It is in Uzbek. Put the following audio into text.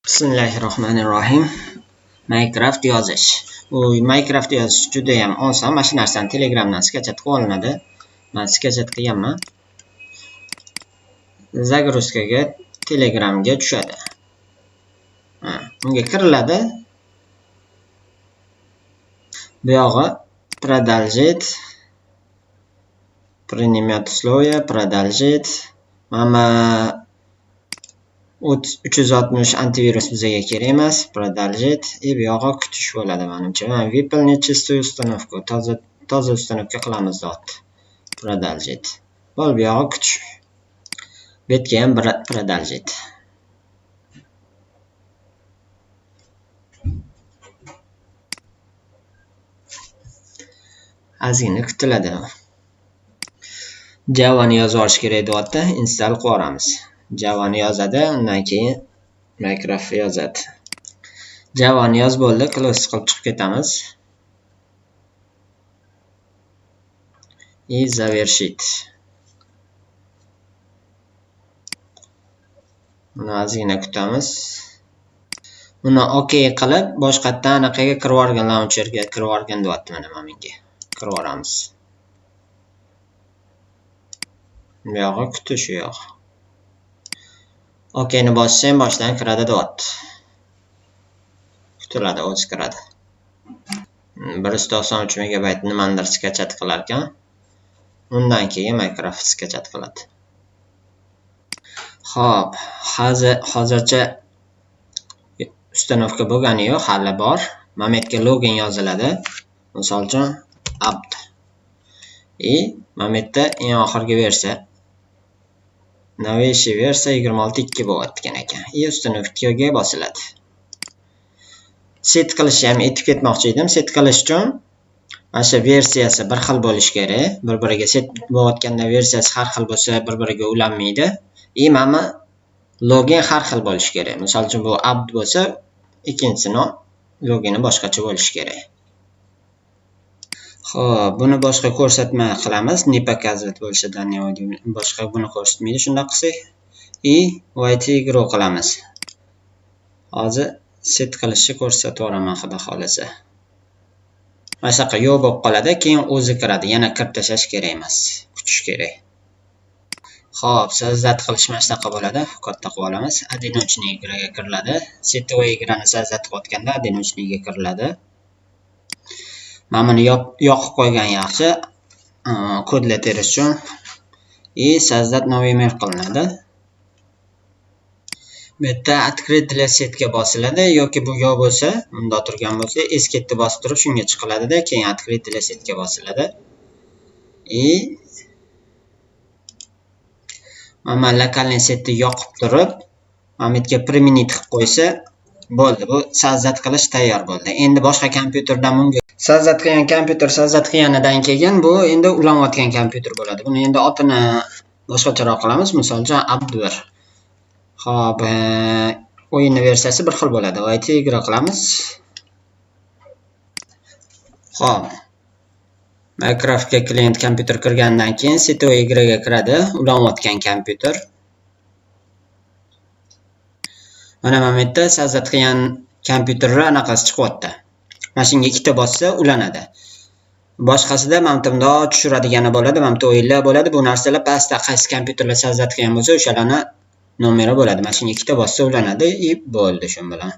Bismillahirrohmanirrohim. Minecraft yozish. Minecraft yozish juda ham oson. Mana shu narsani Telegramdan skachat qilib olinadi. Men skachat qilganman. Zagruzkaga Telegramga tushadi. Unga kiriladi. Bu yog'i продолжить, принимать условия, продолжить. Mana 360 antivirus bizga kerak emas. Продолжить bu yog'i kutish bo'ladi menimcha. Mana выполнить установку. Toza установка qilamiz dot. Продолжить. Bu yog'i kutish. Bu yerga ham продолжить. Ozgina kutiladi. Javani yozib olish kerak deyapti. Install qilib yuboramiz. Javani yozadi, undan keyin Minecraft yozadi. Javani yozib bo'ldi, close qilib chiqib ketamiz. И завершить. Buni ozgina kutamiz. Buni OK qilib, boshqatdan anaqaga kirib olgan launcherga kirib olgan deyapti mana menga. Kirib olamiz. Bu yog'i kutish yo'q. OK ni bossam boshdan kiradi deyapti. Kutiladi, o'zi kiradi. 193 megabayt nimandir skachat qilar ekan. Undan keyin Minecraft skachat qiladi. Xo'p, hozircha uстановка bo'lgani yo'q, hali bor. Mana bu yerga login yoziladi. Misol uchun apt. Mana bu yerda eng oxirgi versiya Новейший versiya 26.2 bo'layotgan ekan. Uстановkaga bosiladi. Set qilishni ham aytib ketmoqchi edim. Set qilish uchun mana shu versiyasi bir xil bo'lishi kerak. Bir-biriga set bo'layotganda versiyasi har xil bo'lsa, bir-biriga ulanmaydi. Mana login har xil bo'lishi kerak. Misol uchun bu apt bo'lsa, ikkinchisini logini boshqacha bo'lishi kerak. Xo'p, buni boshqa ko'rsatma qilamiz. Ne показывает больше данного boshqa buni ko'rsatmaydi. Shunda qilsak, wait igro qilamiz. Hozir set qilishni ko'rsatib yuboraman, xudo xolasa. Mana shunaqa yo'q bo'lib qoladi, keyin o'zi kiradi. Yana kirib tashlash kerak emas. Kutish kerak. Xo'p, so'zlat qilish mana shunaqa bo'ladi. Katta qilib olamiz. Одиночный играga kiriladi. Setовой igrani so'zlat qilayotganda одиночныйga kiriladi. Mana buni yoqib qo'ygan yaxshi. Kodlaterish uchun so'zlat новый mir qilinadi. Bu yerda открыть для setga bosiladi yoki bu yo'q bo'lsa, bunda turgan bo'lsa, esketni bosib turib shunga chiqiladi-da, keyin открыть для setga bosiladi. Mana lokalniy setni yoqib turib, mana bu yerga применить qilib qo'ysa, bo'ldi. Bu so'zlat qilish tayyor bo'ldi. Endi boshqa kompyuterdan bunga so'zlat qilgan kompyuter so'zlat qilganidan keyin bu endi ulanayotgan kompyuter bo'ladi. Buni endi otini boshqacharoq qilamiz. Misol uchun Abdur. Xo'p, o'yinning versiyasi bir xil bo'ladi. Wait igro qilamiz. Xo'p. Minecraftga klient kompyuter kirgandan keyin setовой igraga kiradi, ulanayotgan kompyuter. Mana bu yerda so'zlat qilgan kompyuterlar anaqasi chiqyapti. Mashinaga ikkita bossa ulanadi. Boshqasida mamtimda tushiradigani bo'ladi, mamta o'yinlar bo'ladi. Bu narsalar pastda qaysi kompyuterlar so'zlat qilgan bo'lsa, o'shalarni nomeri bo'ladi. Mashinaga ikkita bossa ulanadi, bo'ldi shu bilan.